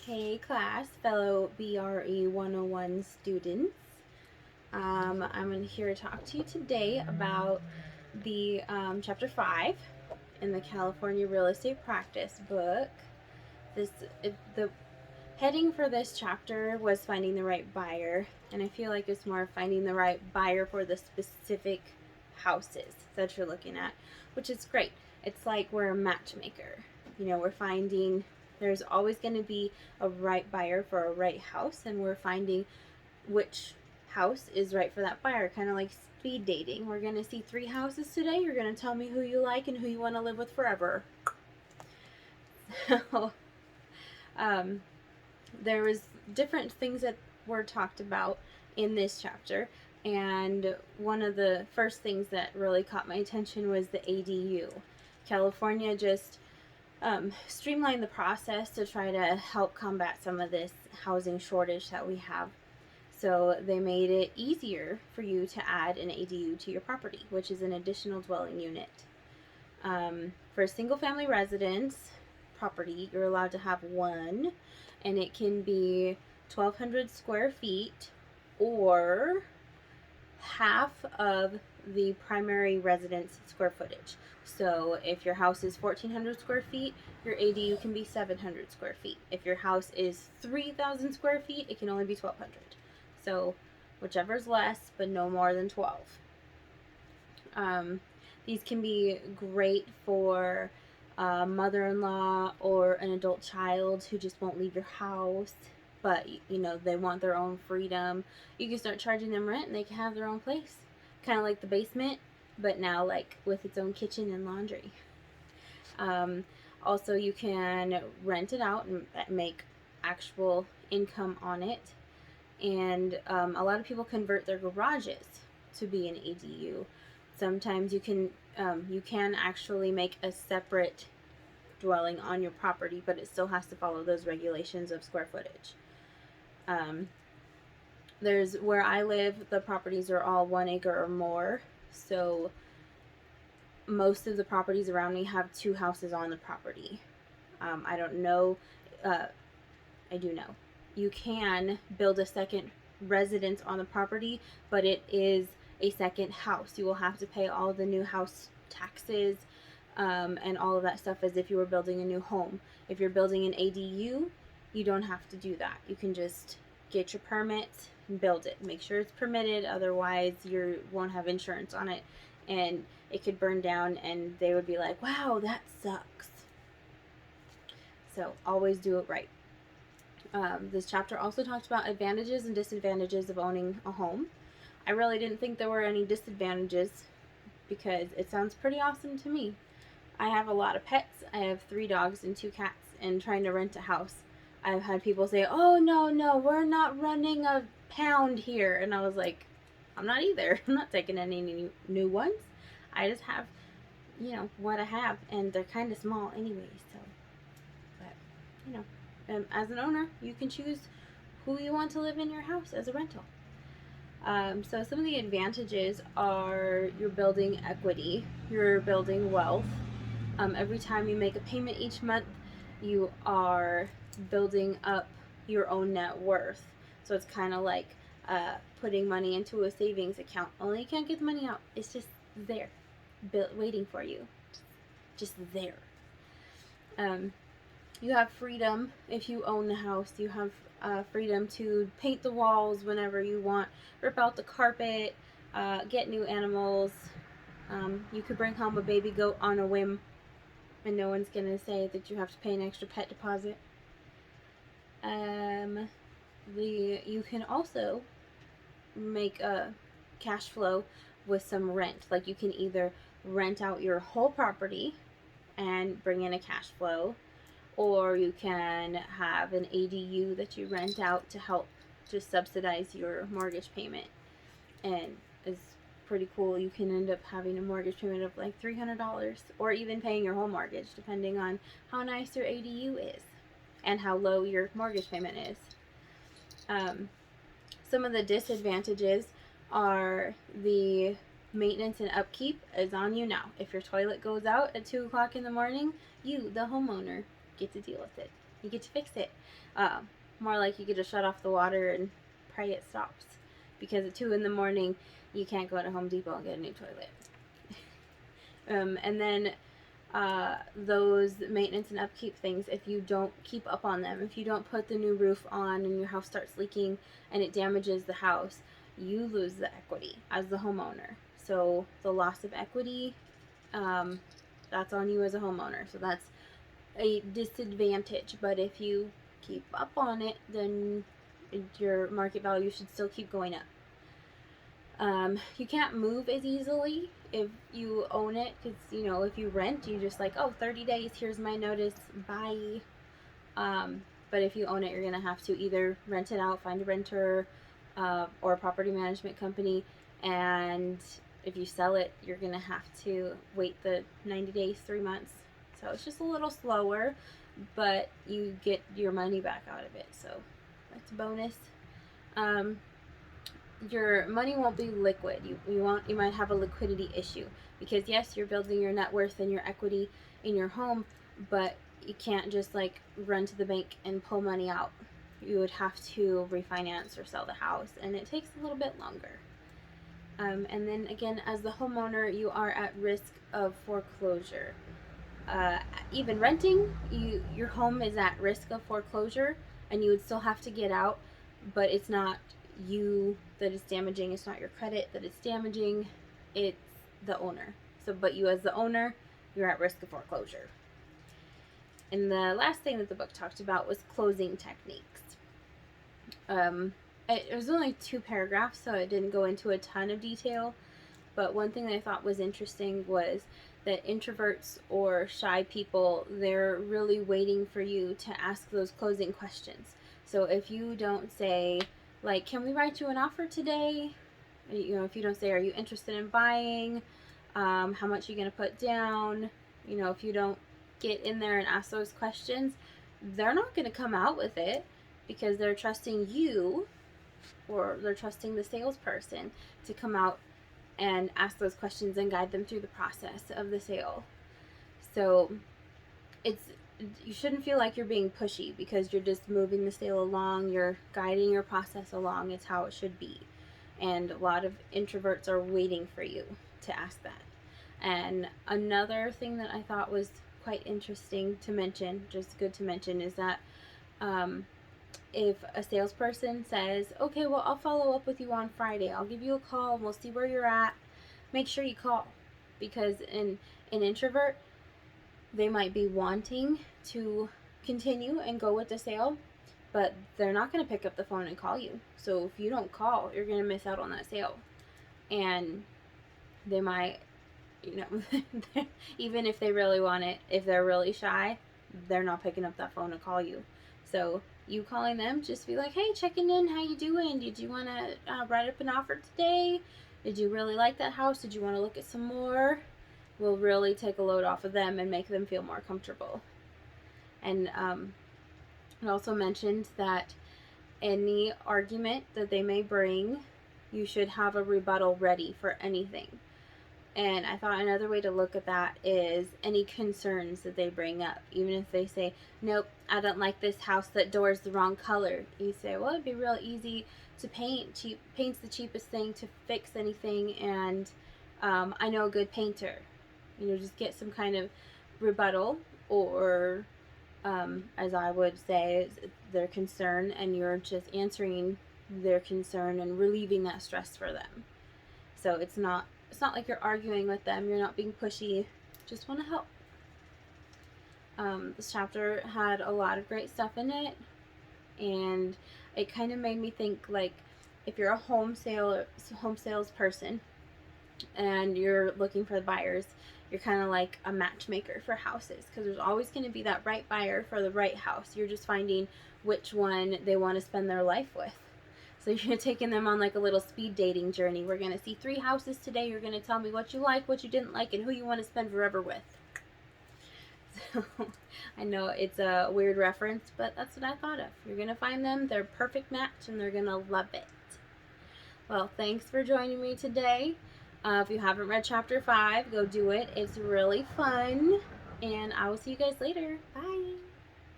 Hey class, fellow BRE101 students. I'm here to talk to you today about the chapter 5 in the California Real Estate Practice book. The heading for this chapter was finding the right buyer, and I feel like it's more finding the right buyer for the specific houses that you're looking at, which is great. It's like we're a matchmaker. We're finding there's always going to be a right buyer for a right house, and we're finding which house is right for that buyer, kind of like speed dating. We're going to see 3 houses today. You're going to tell me who you like and who you want to live with forever. So, there was different things that were talked about in this chapter, and one of the first things that really caught my attention was the ADU. California just streamlined the process to try to help combat some of this housing shortage that we have. So they made it easier for you to add an ADU to your property, which is an additional dwelling unit. For a single family residence property, you're allowed to have one, and it can be 1,200 square feet or half of the primary residence square footage. So if your house is 1,400 square feet, your ADU can be 700 square feet. If your house is 3,000 square feet, it can only be 1,200. So whichever's less, but no more than 12. These can be great for a mother-in-law or an adult child who just won't leave your house, but they want their own freedom. You can start charging them rent and they can have their own place, kind of like the basement, but now like with its own kitchen and laundry. Also, you can rent it out and make actual income on it, and a lot of people convert their garages to be an ADU. Sometimes you can actually make a separate dwelling on your property, but it still has to follow those regulations of square footage. There's where I live, the properties are all 1 acre or more, so most of the properties around me have 2 houses on the property. I don't know, I do know. You can build a second residence on the property, but it is a second house. You will have to pay all the new house taxes and all of that stuff as if you were building a new home. If you're building an ADU, you don't have to do that. You can just get your permit and build it. Make sure it's permitted, otherwise you won't have insurance on it, and it could burn down and they would be like, wow, that sucks. So always do it right. This chapter also talks about advantages and disadvantages of owning a home. I really didn't think there were any disadvantages because it sounds pretty awesome to me. I have a lot of pets. I have 3 dogs and 2 cats, and trying to rent a house, I've had people say, oh, no, we're not running a pound here. And I was like, I'm not either. I'm not taking any new ones. I just have, what I have, and they're kind of small anyway. So, but, as an owner, you can choose who you want to live in your house as a rental. So some of the advantages are you're building equity, you're building wealth. Every time you make a payment each month, you are building up your own net worth. So it's kind of like putting money into a savings account. Only you can't get the money out. It's just there, waiting for you. Just there. You have freedom if you own the house. You have freedom to paint the walls whenever you want, rip out the carpet, get new animals. You could bring home a baby goat on a whim, and no one's going to say that you have to pay an extra pet deposit. You can also make a cash flow with some rent. Like you can either rent out your whole property and bring in a cash flow, or you can have an ADU that you rent out to help just subsidize your mortgage payment. And it's pretty cool. You can end up having a mortgage payment of like $300, or even paying your whole mortgage, depending on how nice your ADU is and how low your mortgage payment is. Some of the disadvantages are the maintenance and upkeep is on you now. If your toilet goes out at 2 o'clock in the morning, you, the homeowner, get to deal with it. You get to fix it. Uh, More like you get to shut off the water and pray it stops. Because at 2 in the morning, you can't go to Home Depot and get a new toilet. And then those maintenance and upkeep things, if you don't keep up on them, if you don't put the new roof on and your house starts leaking and it damages the house, you lose the equity as the homeowner. So the loss of equity, that's on you as a homeowner. So that's a disadvantage. But if you keep up on it, then your market value should still keep going up. You can't move as easily if you own it, because if you rent, you just like, oh, 30 days, here's my notice, bye. But if you own it, you're gonna have to either rent it out, find a renter, or a property management company, and if you sell it, you're gonna have to wait the 90 days, 3 months. So it's just a little slower, but you get your money back out of it, so that's a bonus. Your money won't be liquid. You might have a liquidity issue, because yes, you're building your net worth and your equity in your home, but you can't just like run to the bank and pull money out. You would have to refinance or sell the house, and it takes a little bit longer. And then again, as the homeowner, you are at risk of foreclosure. Even renting, your home is at risk of foreclosure, and you would still have to get out, but it's not you that is damaging. It's not your credit that it's damaging. It's the owner. So, but you as the owner, you're at risk of foreclosure. And the last thing that the book talked about was closing techniques. It was only 2 paragraphs, so it didn't go into a ton of detail. But one thing that I thought was interesting was that introverts or shy people, they're really waiting for you to ask those closing questions. So if you don't say, like, can we write you an offer today? If you don't say, are you interested in buying? How much are you going to put down? If you don't get in there and ask those questions, they're not going to come out with it, because they're trusting you, or they're trusting the salesperson to come out and ask those questions and guide them through the process of the sale. So you shouldn't feel like you're being pushy, because you're just moving the sale along, you're guiding your process along. It's how it should be. And a lot of introverts are waiting for you to ask that. And another thing that I thought was quite interesting to mention, just good to mention, is that if a salesperson says, okay, well, I'll follow up with you on Friday, I'll give you a call and we'll see where you're at, make sure you call. Because an introvert, they might be wanting to continue and go with the sale, but they're not going to pick up the phone and call you. So if you don't call, you're going to miss out on that sale. And they might, even if they really want it, if they're really shy, they're not picking up that phone to call you. So you calling them, just be like, hey, checking in, how you doing? Did you want to write up an offer today? Did you really like that house? Did you want to look at some more? Will really take a load off of them and make them feel more comfortable. And it also mentioned that any argument that they may bring, you should have a rebuttal ready for anything. And I thought another way to look at that is any concerns that they bring up. Even if they say, nope, I don't like this house, that door's the wrong color. You say, well, it'd be real easy to paint. Paint's the cheapest thing to fix anything, and I know a good painter. Just get some kind of rebuttal, or as I would say, their concern, and you're just answering their concern and relieving that stress for them. So it's not like you're arguing with them, you're not being pushy, just want to help. This chapter had a lot of great stuff in it, and it kind of made me think, like, if you're a home sales person and you're looking for the buyers, you're kind of like a matchmaker for houses, because there's always going to be that right buyer for the right house. You're just finding which one they want to spend their life with. So you're taking them on like a little speed dating journey. We're going to see 3 houses today. You're going to tell me what you like, what you didn't like, and who you want to spend forever with. So I know it's a weird reference, but that's what I thought of. You're going to find them, they're a perfect match, and they're going to love it. Well, thanks for joining me today. If you haven't read chapter 5, go do it. It's really fun. And I will see you guys later. Bye.